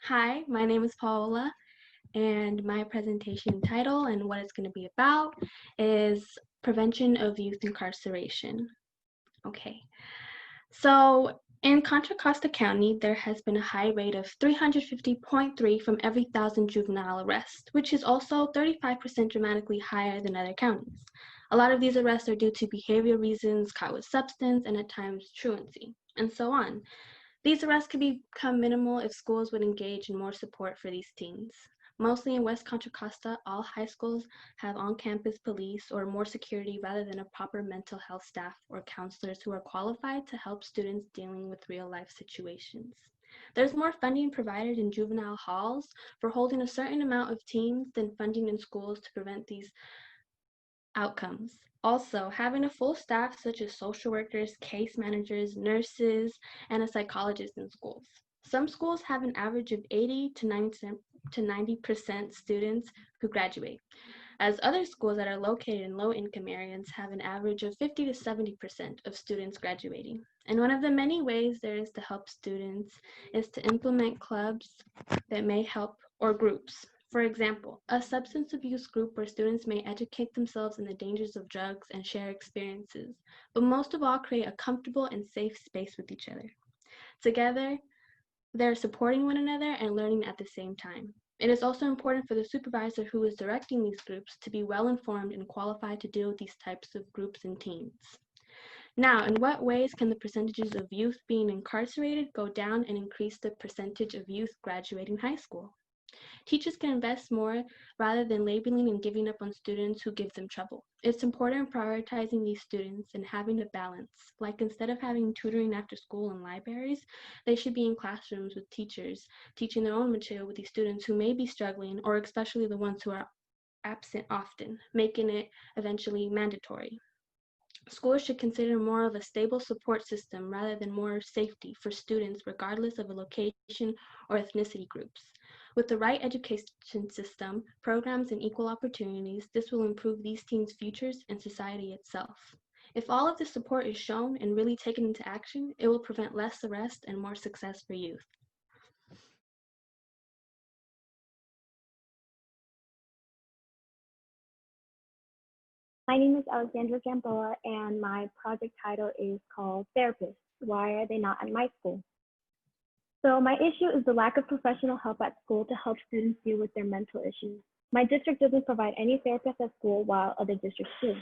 Hi, my name is Paola, and my presentation title and what it's going to be about is Prevention of Youth Incarceration. Okay, so in Contra Costa County, there has been a high rate of 350.3 from every 1,000 juvenile arrests, which is also 35% dramatically higher than other counties. A lot of these arrests are due to behavioral reasons, caught with substance, and at times truancy, and so on. These arrests could become minimal if schools would engage in more support for these teens. Mostly in West Contra Costa, all high schools have on-campus police or more security rather than a proper mental health staff or counselors who are qualified to help students dealing with real-life situations. There's more funding provided in juvenile halls for holding a certain amount of teens than funding in schools to prevent these outcomes. Also, having a full staff such as social workers, case managers, nurses, and a psychologist in schools. Some schools have an average of 80 to 90% students who graduate, as other schools that are located in low-income areas have an average of 50 to 70% of students graduating. And one of the many ways there is to help students is to implement clubs that may help, or groups. For example, a substance abuse group where students may educate themselves in the dangers of drugs and share experiences, but most of all create a comfortable and safe space with each other. Together, they're supporting one another and learning at the same time. It is also important for the supervisor who is directing these groups to be well informed and qualified to deal with these types of groups and teens. Now, in what ways can the percentages of youth being incarcerated go down and increase the percentage of youth graduating high school? Teachers can invest more rather than labeling and giving up on students who give them trouble. It's important prioritizing these students and having a balance. Like instead of having tutoring after school in libraries, they should be in classrooms with teachers, teaching their own material with these students who may be struggling, or especially the ones who are absent often, making it eventually mandatory. Schools should consider more of a stable support system rather than more safety for students regardless of a location or ethnicity groups. With the right education system, programs, and equal opportunities, this will improve these teens' futures and society itself. If all of this support is shown and really taken into action, it will prevent less arrest and more success for youth. My name is Alexandra Gamboa, and my project title is called Therapist. Why are they not at my school? So my issue is the lack of professional help at school to help students deal with their mental issues. My district doesn't provide any therapists at school while other districts do.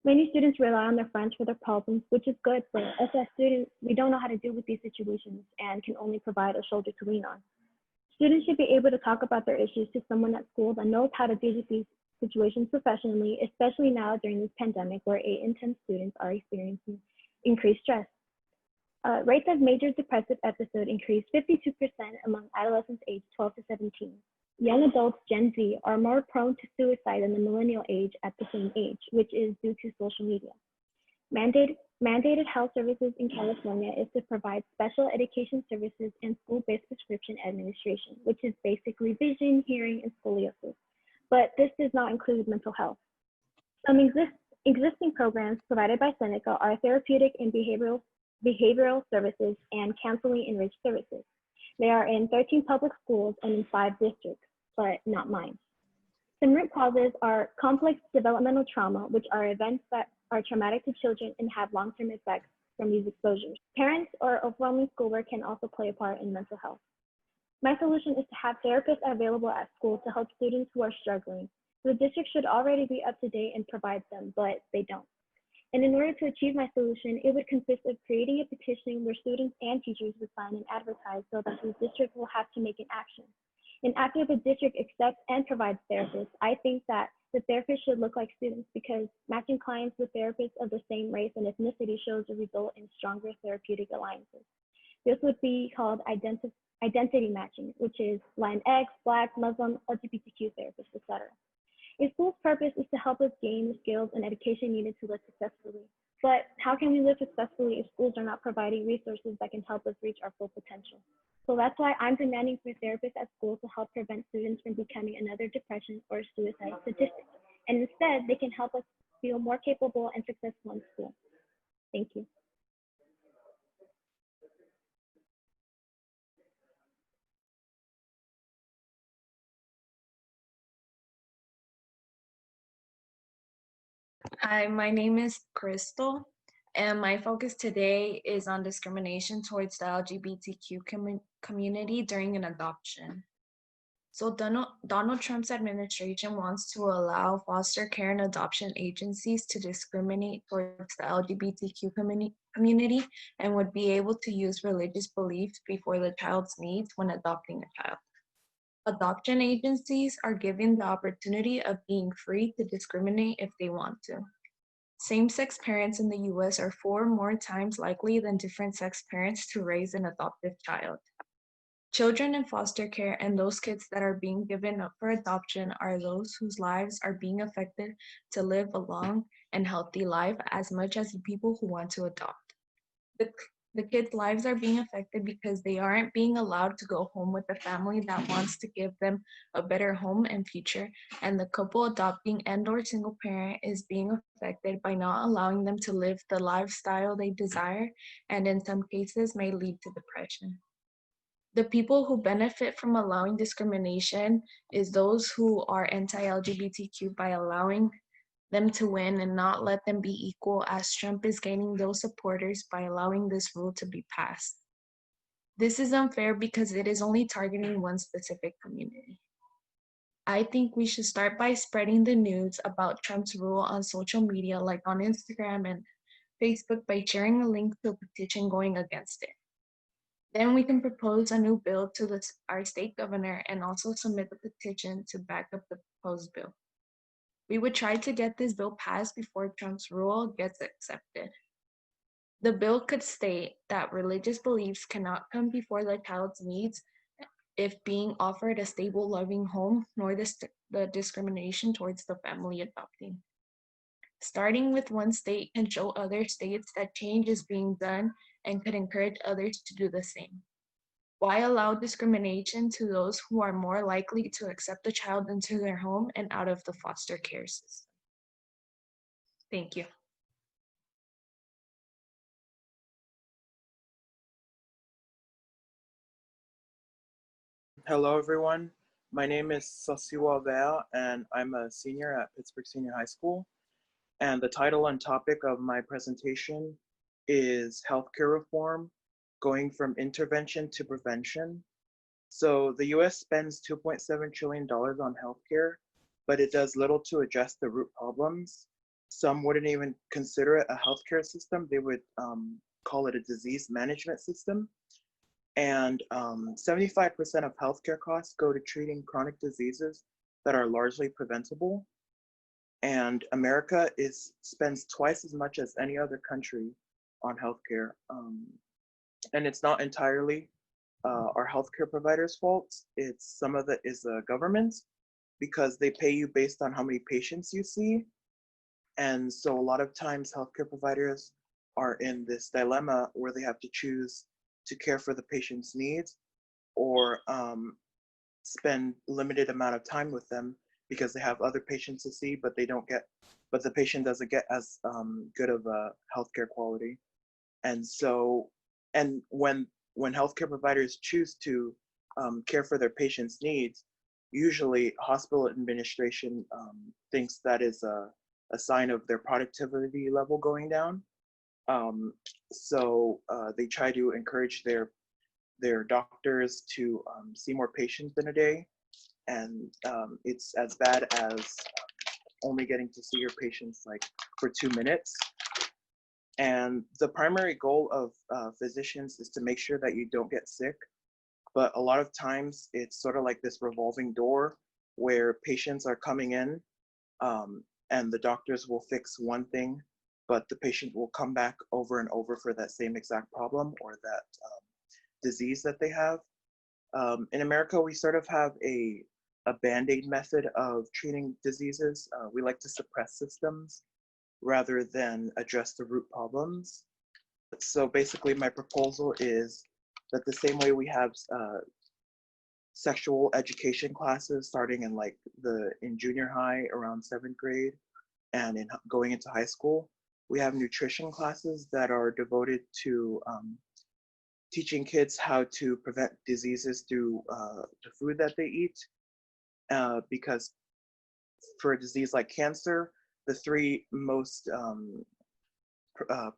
Many students rely on their friends for their problems, which is good, but us as students, we don't know how to deal with these situations and can only provide a shoulder to lean on. Students should be able to talk about their issues to someone at school that knows how to deal with these situations professionally, especially now during this pandemic where 8 in 10 students are experiencing increased stress. Rates of major depressive episode increased 52% among adolescents aged 12 to 17. Young adults, Gen Z, are more prone to suicide than the millennial age at the same age, which is due to social media. Mandated health services in California is to provide special education services and school-based prescription administration, which is basically vision, hearing, and scoliosis. But this does not include mental health. Some existing programs provided by Seneca are therapeutic and behavioral services and counseling enriched services. They are in 13 public schools and in 5 districts, but not mine. Some root causes are complex developmental trauma, which are events that are traumatic to children and have long-term effects from these exposures. Parents or overwhelming schoolwork can also play a part in mental health. My solution is to have therapists available at school to help students who are struggling. The district should already be up to date and provide them, but they don't. And in order to achieve my solution, it would consist of creating a petition where students and teachers would sign and advertise so that the district will have to make an action. And after the district accepts and provides therapists, I think that the therapist should look like students because matching clients with therapists of the same race and ethnicity shows a result in stronger therapeutic alliances. This would be called identity matching, which is Latinx, Black, Muslim, LGBTQ therapists, etc. A school's purpose is to help us gain the skills and education needed to live successfully. But how can we live successfully if schools are not providing resources that can help us reach our full potential? So that's why I'm demanding for therapists at school to help prevent students from becoming another depression or suicide statistic. And instead, they can help us feel more capable and successful in school. Thank you. Hi, my name is Crystal, and my focus today is on discrimination towards the LGBTQ community during an adoption. So Donald Trump's administration wants to allow foster care and adoption agencies to discriminate towards the LGBTQ community and would be able to use religious beliefs before the child's needs when adopting a child. Adoption agencies are given the opportunity of being free to discriminate if they want to. Same-sex parents in the US are 4 more times likely than different-sex parents to raise an adoptive child. Children in foster care and those kids that are being given up for adoption are those whose lives are being affected to live a long and healthy life as much as the people who want to adopt. The kids' lives are being affected because they aren't being allowed to go home with a family that wants to give them a better home and future, and the couple adopting and/or single parent is being affected by not allowing them to live the lifestyle they desire, and in some cases may lead to depression. The people who benefit from allowing discrimination is those who are anti-LGBTQ by allowing them to win and not let them be equal, as Trump is gaining those supporters by allowing this rule to be passed. This is unfair because it is only targeting one specific community. I think we should start by spreading the news about Trump's rule on social media, like on Instagram and Facebook, by sharing a link to a petition going against it. Then we can propose a new bill to our state governor and also submit the petition to back up the proposed bill. We would try to get this bill passed before Trump's rule gets accepted. The bill could state that religious beliefs cannot come before the child's needs if being offered a stable, loving home, nor the discrimination towards the family adopting. Starting with one state can show other states that change is being done and could encourage others to do the same. Why allow discrimination to those who are more likely to accept a child into their home and out of the foster care system? Thank you. Hello, everyone. My name is Sosiua Vea, and I'm a senior at Pittsburgh Senior High School. And the title and topic of my presentation is Healthcare Reform, Going from Intervention to Prevention. So the US spends $2.7 trillion on healthcare, but it does little to address the root problems. Some wouldn't even consider it a healthcare system. They would call it a disease management system. And 75% of healthcare costs go to treating chronic diseases that are largely preventable. And America spends twice as much as any other country on healthcare. And it's not entirely our healthcare providers' fault. Some of it is the government, because they pay you based on how many patients you see. And so a lot of times healthcare providers are in this dilemma where they have to choose to care for the patient's needs or spend limited amount of time with them because they have other patients to see, but the patient doesn't get as good of a healthcare quality. And so, and when healthcare providers choose to care for their patients' needs, usually hospital administration thinks that is a sign of their productivity level going down. So they try to encourage their doctors to see more patients in a day, and it's as bad as only getting to see your patients like for 2 minutes. And the primary goal of physicians is to make sure that you don't get sick, but a lot of times it's sort of like this revolving door where patients are coming in and the doctors will fix one thing, but the patient will come back over and over for that same exact problem or that disease that they have. In America, we sort of have a Band-Aid method of treating diseases. We like to suppress symptoms rather than address the root problems. So basically my proposal is that the same way we have sexual education classes starting in junior high around 7th grade and going into high school, we have nutrition classes that are devoted to teaching kids how to prevent diseases through the food that they eat. Because for a disease like cancer, the three most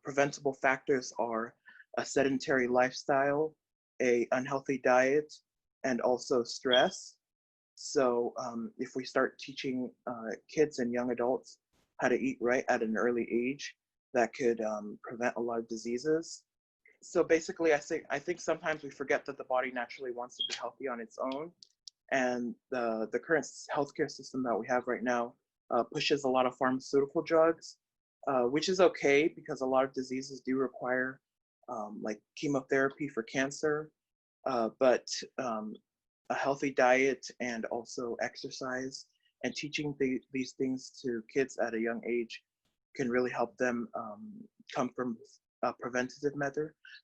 preventable factors are a sedentary lifestyle, a unhealthy diet, and also stress. So if we start teaching kids and young adults how to eat right at an early age, that could prevent a lot of diseases. So basically, I think sometimes we forget that the body naturally wants to be healthy on its own, and the current healthcare system that we have right now pushes a lot of pharmaceutical drugs, which is okay because a lot of diseases do require like chemotherapy for cancer, but a healthy diet and also exercise and teaching these things to kids at a young age can really help them come from a preventative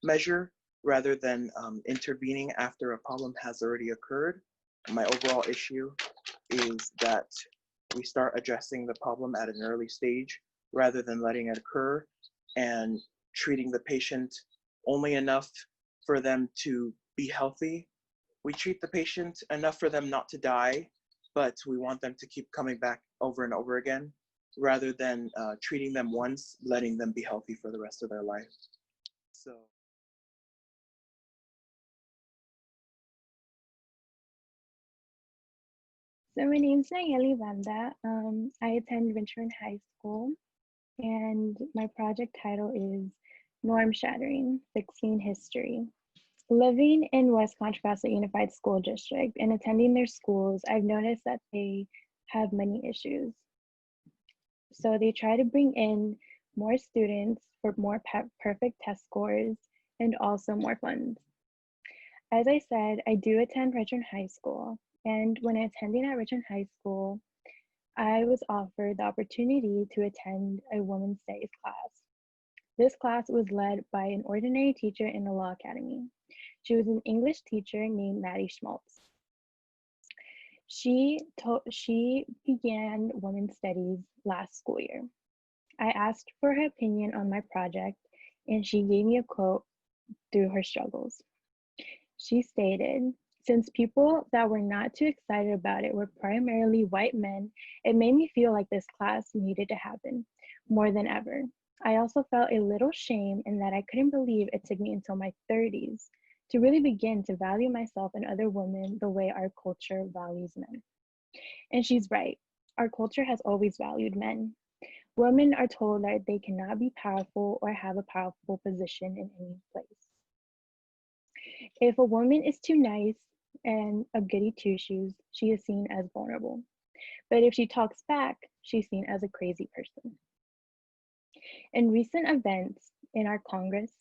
measure rather than intervening after a problem has already occurred. My overall issue is that we start addressing the problem at an early stage rather than letting it occur and treating the patient only enough for them to be healthy. We treat the patient enough for them not to die, but we want them to keep coming back over and over again rather than treating them once, letting them be healthy for the rest of their life. So. So my name's Nayeli, Banda. I attend Richmond High School, and my project title is Norm-Shattering, Fixing History. Living in West Contra Costa Unified School District and attending their schools, I've noticed that they have many issues. So they try to bring in more students for more perfect test scores and also more funds. As I said, I do attend Richmond High School. And when attending at Richmond High School, I was offered the opportunity to attend a women's studies class. This class was led by an ordinary teacher in the law academy. She was an English teacher named Maddie Schmaltz. She began women's studies last school year. I asked for her opinion on my project, and she gave me a quote through her struggles. She stated, "Since people that were not too excited about it were primarily white men, it made me feel like this class needed to happen more than ever. I also felt a little shame in that I couldn't believe it took me until my 30s to really begin to value myself and other women the way our culture values men." And she's right. Our culture has always valued men. Women are told that they cannot be powerful or have a powerful position in any place. If a woman is too nice and a goody two-shoes, she is seen as vulnerable. But if she talks back, she's seen as a crazy person. In recent events in our Congress,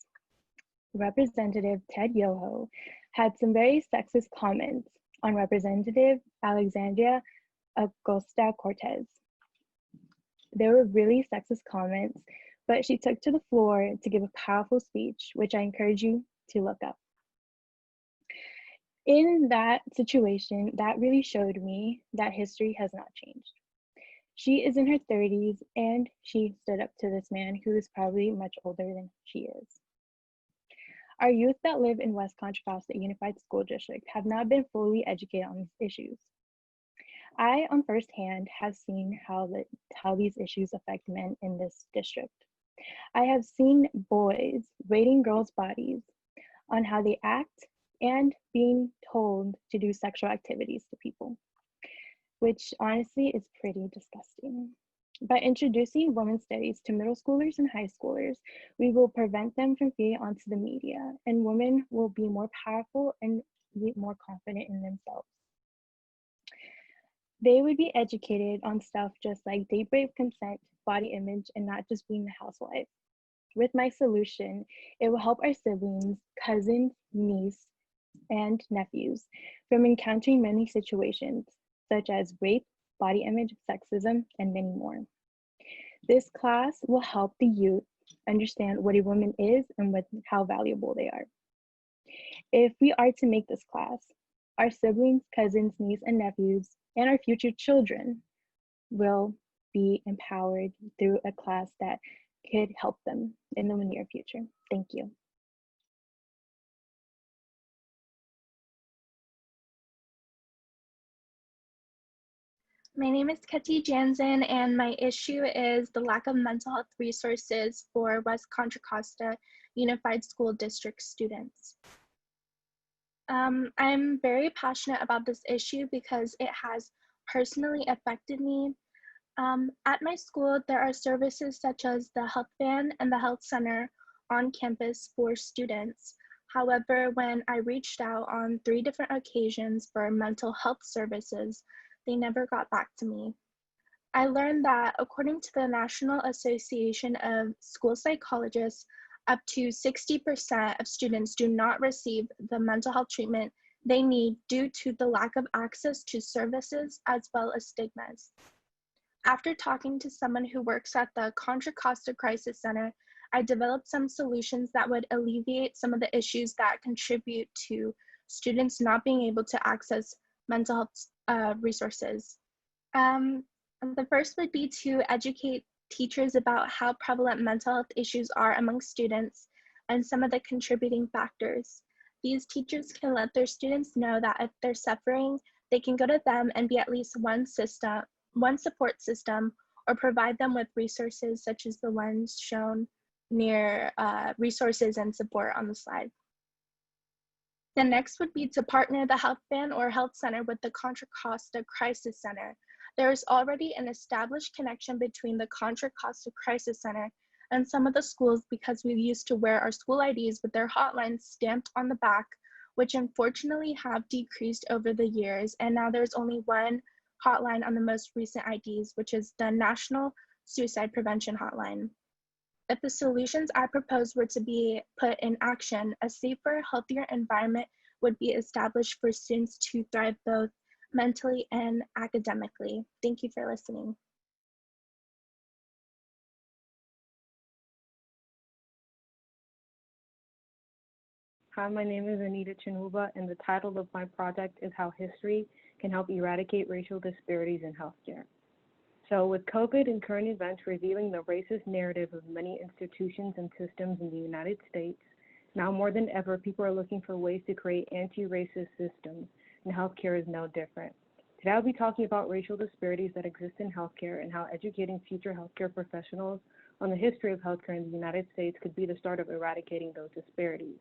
Representative Ted Yoho had some very sexist comments on Representative Alexandra Ocasio-Cortez. They were really sexist comments, but she took to the floor to give a powerful speech, which I encourage you to look up. In that situation, that really showed me that history has not changed. She is in her 30s and she stood up to this man who is probably much older than she is. Our youth that live in West Contra Costa Unified School District have not been fully educated on these issues. I, on firsthand, have seen how these issues affect men in this district. I have seen boys rating girls' bodies on how they act and being told to do sexual activities to people, which honestly is pretty disgusting. By introducing women's studies to middle schoolers and high schoolers, we will prevent them from feeding onto the media, and women will be more powerful and be more confident in themselves. They would be educated on stuff just like date rape, consent, body image, and not just being a housewife. With my solution, it will help our siblings, cousins, niece, and nephews from encountering many situations such as rape, body image, sexism, and many more. This class will help the youth understand what a woman is and how valuable they are. If we are to make this class, our siblings, cousins, nieces, and nephews, and our future children will be empowered through a class that could help them in the near future. Thank you. My name is Keti Janzen, and my issue is the lack of mental health resources for West Contra Costa Unified School District students. I'm very passionate about this issue because it has personally affected me. At my school, there are services such as the health van and the health center on campus for students. However, when I reached out on 3 different occasions for mental health services, they never got back to me. I learned that according to the National Association of School Psychologists, up to 60% of students do not receive the mental health treatment they need due to the lack of access to services as well as stigmas. After talking to someone who works at the Contra Costa Crisis Center, I developed some solutions that would alleviate some of the issues that contribute to students not being able to access mental health resources. The first would be to educate teachers about how prevalent mental health issues are among students and some of the contributing factors. These teachers can let their students know that if they're suffering, they can go to them and be at least one support system, or provide them with resources such as the ones shown near resources and support on the slide. The next would be to partner the health van or health center with the Contra Costa Crisis Center. There is already an established connection between the Contra Costa Crisis Center and some of the schools because we used to wear our school IDs with their hotlines stamped on the back, which unfortunately have decreased over the years, and now there's only one hotline on the most recent IDs, which is the National Suicide Prevention Hotline. If the solutions I propose were to be put in action, a safer, healthier environment would be established for students to thrive both mentally and academically. Thank you for listening. Hi, my name is Anita Chinwuba, and the title of my project is How History Can Help Eradicate Racial Disparities in Healthcare. So with COVID and current events revealing the racist narrative of many institutions and systems in the United States, now more than ever, people are looking for ways to create anti-racist systems, and healthcare is no different. Today, I'll be talking about racial disparities that exist in healthcare and how educating future healthcare professionals on the history of healthcare in the United States could be the start of eradicating those disparities.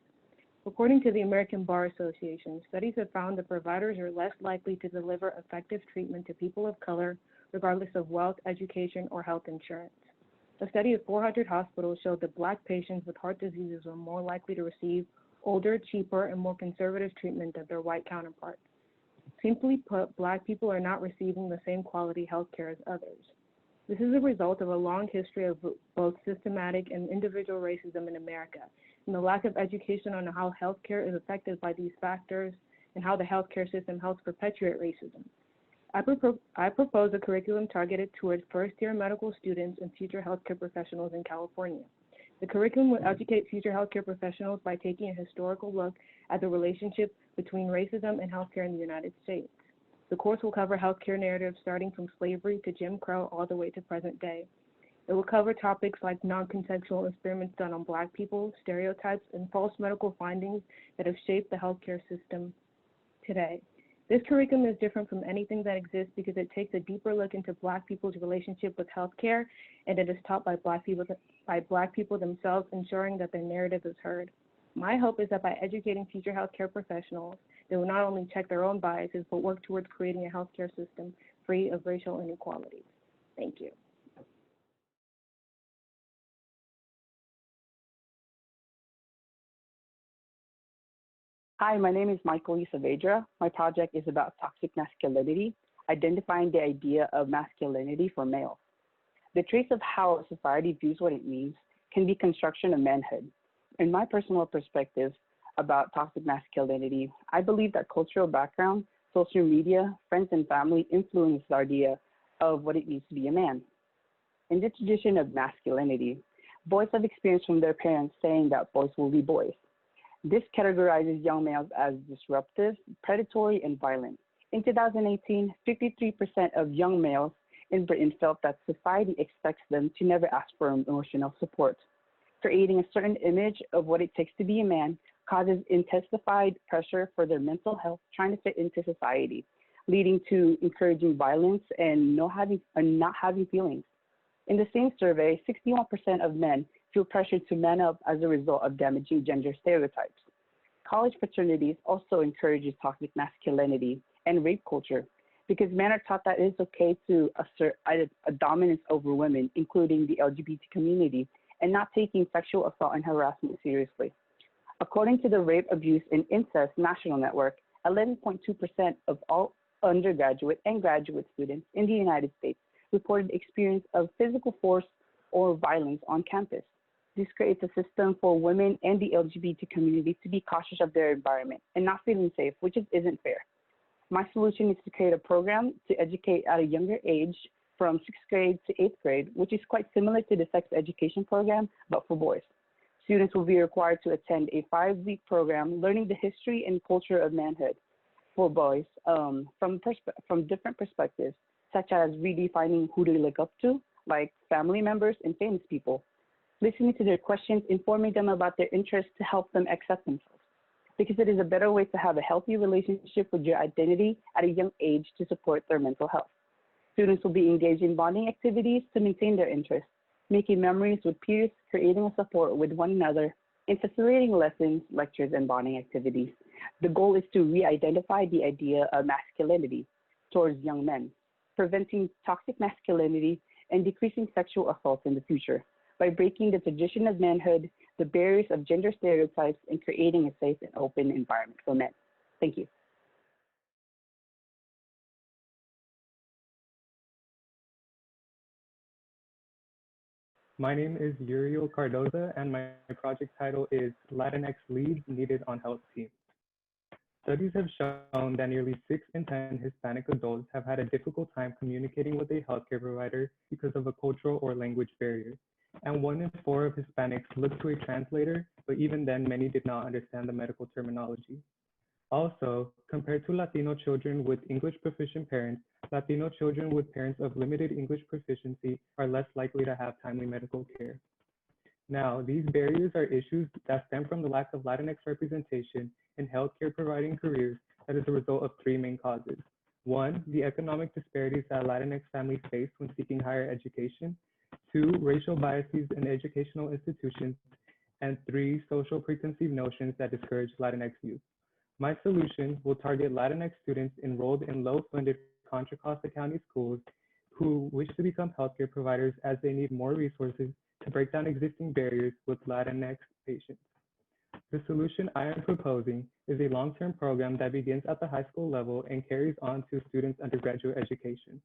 According to the American Bar Association, studies have found that providers are less likely to deliver effective treatment to people of color, regardless of wealth, education, or health insurance. A study of 400 hospitals showed that Black patients with heart diseases were more likely to receive older, cheaper, and more conservative treatment than their white counterparts. Simply put, Black people are not receiving the same quality health care as others. This is a result of a long history of both systematic and individual racism in America, and the lack of education on how healthcare is affected by these factors and how the healthcare system helps perpetuate racism. I propose a curriculum targeted towards first-year medical students and future healthcare professionals in California. The curriculum will educate future healthcare professionals by taking a historical look at the relationship between racism and healthcare in the United States. The course will cover healthcare narratives starting from slavery to Jim Crow all the way to present day. It will cover topics like non-consensual experiments done on Black people, stereotypes, and false medical findings that have shaped the healthcare system today. This curriculum is different from anything that exists because it takes a deeper look into Black people's relationship with healthcare, and it is taught by Black people themselves, ensuring that their narrative is heard. My hope is that by educating future healthcare professionals, they will not only check their own biases, but work towards creating a healthcare system free of racial inequalities. Thank you. Hi, my name is Lee Saavedra. My project is about toxic masculinity, identifying the idea of masculinity for males. The trace of how society views what it means can be construction of manhood. In my personal perspective about toxic masculinity, I believe that cultural background, social media, friends and family influence the idea of what it means to be a man. In the tradition of masculinity, boys have experienced from their parents saying that boys will be boys. This categorizes young males as disruptive, predatory, and violent. In 2018, 53% of young males in Britain felt that society expects them to never ask for emotional support. Creating a certain image of what it takes to be a man causes intensified pressure for their mental health trying to fit into society. leading to encouraging violence and not having feelings. In the same survey, 61% of men feel pressured to man up as a result of damaging gender stereotypes. College fraternities also encourages toxic masculinity and rape culture because men are taught that it is okay to assert a dominance over women, including the LGBT community, and not taking sexual assault and harassment seriously. According to the Rape, Abuse, and Incest National Network, 11.2% of all undergraduate and graduate students in the United States reported experience of physical force or violence on campus. This creates a system for women and the LGBT community to be cautious of their environment and not feeling safe, which isn't fair. My solution is to create a program to educate at a younger age from 6th grade to 8th grade, which is quite similar to the sex education program, but for boys. Students will be required to attend a 5-week program learning the history and culture of manhood for boys from different perspectives, such as redefining who they look up to, like family members and famous people, listening to their questions, informing them about their interests to help them accept themselves, because it is a better way to have a healthy relationship with your identity at a young age to support their mental health. Students will be engaged in bonding activities to maintain their interests, making memories with peers, creating a support with one another, and facilitating lessons, lectures, and bonding activities. The goal is to re-identify the idea of masculinity towards young men, preventing toxic masculinity, and decreasing sexual assaults in the future by breaking the tradition of manhood, the barriers of gender stereotypes, and creating a safe and open environment for men. Thank you. My name is Uriel Cardoza, and my project title is Latinx Leads Needed on Health Teams. Studies have shown that nearly 6 in 10 Hispanic adults have had a difficult time communicating with a healthcare provider because of a cultural or language barrier. And 1 in 4 of Hispanics look to a translator, but even then, many did not understand the medical terminology. Also, compared to Latino children with English proficient parents, Latino children with parents of limited English proficiency are less likely to have timely medical care. Now, these barriers are issues that stem from the lack of Latinx representation in healthcare providing careers that is a result of 3 main causes. 1, the economic disparities that Latinx families face when seeking higher education. 2, racial biases in educational institutions. And 3, social preconceived notions that discourage Latinx youth. My solution will target Latinx students enrolled in low-funded Contra Costa County schools who wish to become healthcare providers as they need more resources to break down existing barriers with Latinx patients. The solution I am proposing is a long-term program that begins at the high school level and carries on to students' undergraduate education.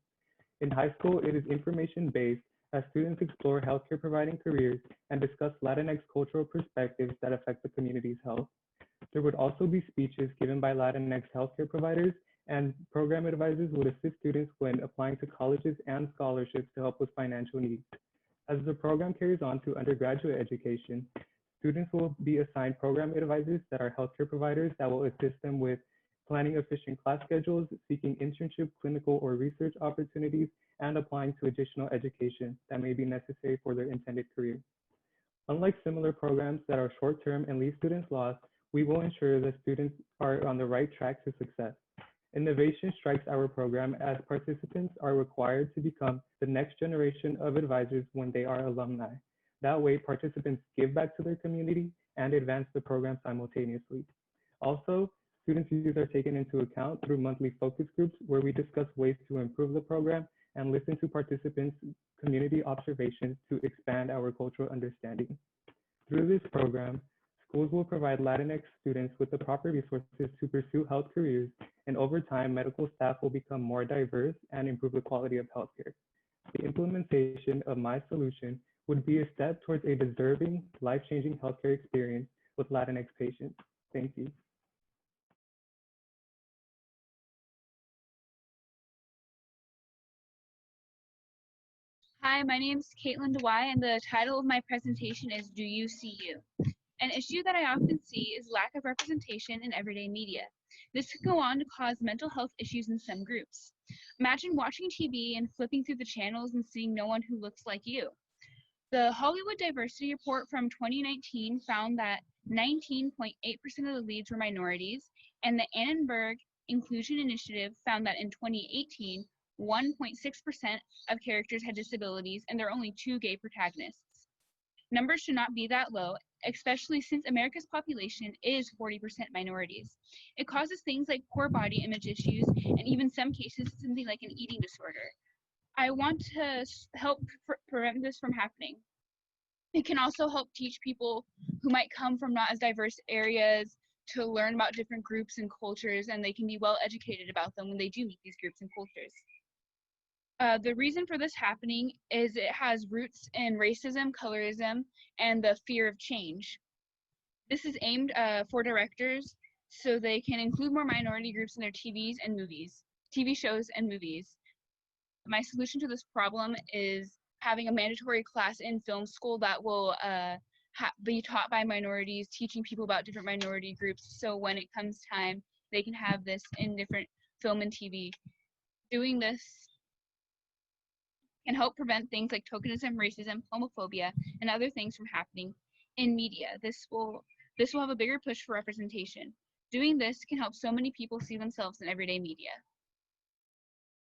In high school, it is information-based as students explore healthcare providing careers and discuss Latinx cultural perspectives that affect the community's health. There would also be speeches given by Latinx healthcare providers, and program advisors would assist students when applying to colleges and scholarships to help with financial needs. As the program carries on to undergraduate education, students will be assigned program advisors that are healthcare providers that will assist them with planning efficient class schedules, seeking internship, clinical, or research opportunities, and applying to additional education that may be necessary for their intended career. Unlike similar programs that are short-term and leave students lost, we will ensure that students are on the right track to success. Innovation strikes our program as participants are required to become the next generation of advisors when they are alumni. That way, participants give back to their community and advance the program simultaneously. Also, students' views are taken into account through monthly focus groups where we discuss ways to improve the program and listen to participants' community observations to expand our cultural understanding. Through this program, schools will provide Latinx students with the proper resources to pursue health careers, and over time, medical staff will become more diverse and improve the quality of healthcare. The implementation of my solution would be a step towards a deserving, life-changing healthcare experience with Latinx patients. Thank you. Hi, my name is Kaitlynn Dwy, and the title of my presentation is Do You See You? An issue that I often see is lack of representation in everyday media. This could go on to cause mental health issues in some groups. Imagine watching TV and flipping through the channels and seeing no one who looks like you. The Hollywood Diversity Report from 2019 found that 19.8% of the leads were minorities, and the Annenberg Inclusion Initiative found that in 2018, 1.6% of characters had disabilities, and there are only 2 gay protagonists. Numbers should not be that low, especially since America's population is 40% minorities. It causes things like poor body image issues, and even some cases, something like an eating disorder. I want to help prevent this from happening. It can also help teach people who might come from not as diverse areas to learn about different groups and cultures, and they can be well educated about them when they do meet these groups and cultures. The reason for this happening is it has roots in racism, colorism, and the fear of change. This is aimed for directors so they can include more minority groups in their TV shows and movies. My solution to this problem is having a mandatory class in film school that will be taught by minorities, teaching people about different minority groups, so when it comes time, they can have this in different film and TV. Doing this can help prevent things like tokenism, racism, homophobia, and other things from happening in media. This will have a bigger push for representation. Doing this can help so many people see themselves in everyday media.